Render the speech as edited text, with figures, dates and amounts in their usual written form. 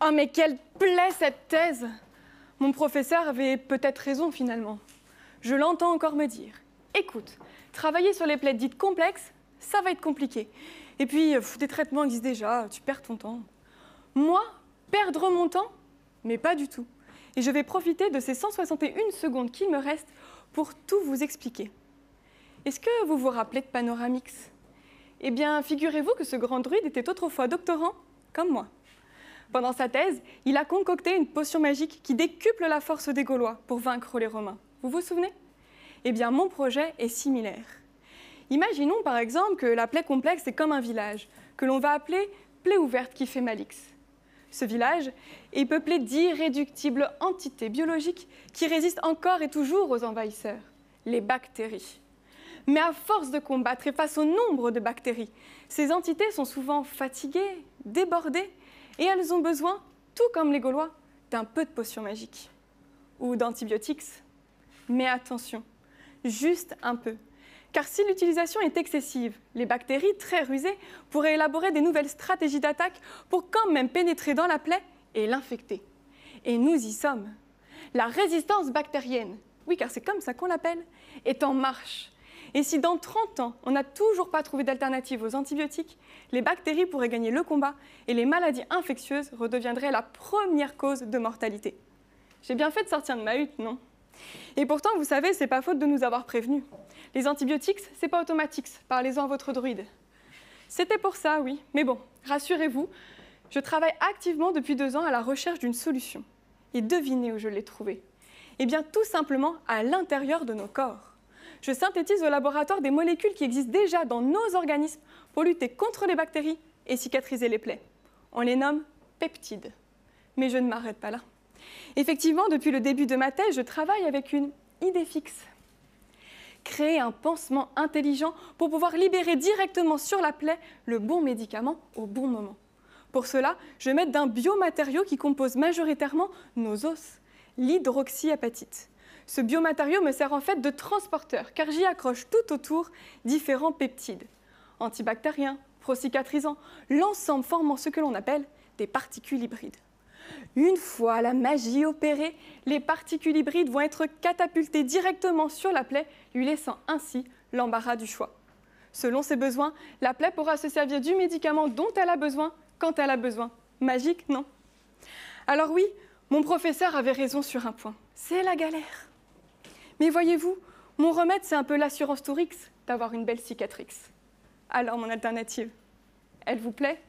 Oh, mais quelle plaie cette thèse! Mon professeur avait peut-être raison finalement. Je l'entends encore me dire. Écoute, travailler sur les plaies dites complexes, ça va être compliqué. Et puis, des traitements existent déjà, tu perds ton temps. Moi, perdre mon temps? Mais pas du tout. Et je vais profiter de ces 161 secondes qu'il me reste pour tout vous expliquer. Est-ce que vous vous rappelez de Panoramix? Eh bien, figurez-vous que ce grand druide était autrefois doctorant, comme moi. Pendant sa thèse, il a concocté une potion magique qui décuple la force des Gaulois pour vaincre les Romains. Vous vous souvenez? Eh bien, mon projet est similaire. Imaginons par exemple que la plaie complexe est comme un village, que l'on va appeler plaie ouverte qui fait Malix. Ce village est peuplé d'irréductibles entités biologiques qui résistent encore et toujours aux envahisseurs, les bactéries. Mais à force de combattre et face au nombre de bactéries, ces entités sont souvent fatiguées, débordées, et elles ont besoin, tout comme les Gaulois, d'un peu de potions magiques ou d'antibiotiques. Mais attention, juste un peu. Car si l'utilisation est excessive, les bactéries, très rusées, pourraient élaborer des nouvelles stratégies d'attaque pour quand même pénétrer dans la plaie et l'infecter. Et nous y sommes. La résistance bactérienne, oui car c'est comme ça qu'on l'appelle, est en marche. Et si dans 30 ans, on n'a toujours pas trouvé d'alternative aux antibiotiques, les bactéries pourraient gagner le combat et les maladies infectieuses redeviendraient la première cause de mortalité. J'ai bien fait de sortir de ma hutte, non? Et pourtant, vous savez, c'est pas faute de nous avoir prévenus. Les antibiotiques, c'est pas automatique, parlez-en à votre druide. C'était pour ça, oui, mais bon, rassurez-vous, je travaille activement depuis 2 ans à la recherche d'une solution. Et devinez où je l'ai trouvée? Eh bien, tout simplement à l'intérieur de nos corps. Je synthétise au laboratoire des molécules qui existent déjà dans nos organismes pour lutter contre les bactéries et cicatriser les plaies. On les nomme peptides. Mais je ne m'arrête pas là. Effectivement, depuis le début de ma thèse, je travaille avec une idée fixe. Créer un pansement intelligent pour pouvoir libérer directement sur la plaie le bon médicament au bon moment. Pour cela, je vais mettre d'un biomatériau qui compose majoritairement nos os, l'hydroxyapatite. Ce biomatériau me sert en fait de transporteur, car j'y accroche tout autour différents peptides. Antibactériens, procicatrisants, l'ensemble formant ce que l'on appelle des particules hybrides. Une fois la magie opérée, les particules hybrides vont être catapultées directement sur la plaie, lui laissant ainsi l'embarras du choix. Selon ses besoins, la plaie pourra se servir du médicament dont elle a besoin quand elle a besoin. Magique, non? Alors oui, mon professeur avait raison sur un point, c'est la galère. Mais voyez-vous, mon remède, c'est un peu l'assurance Tourix d'avoir une belle cicatrice. Alors mon alternative, elle vous plaît?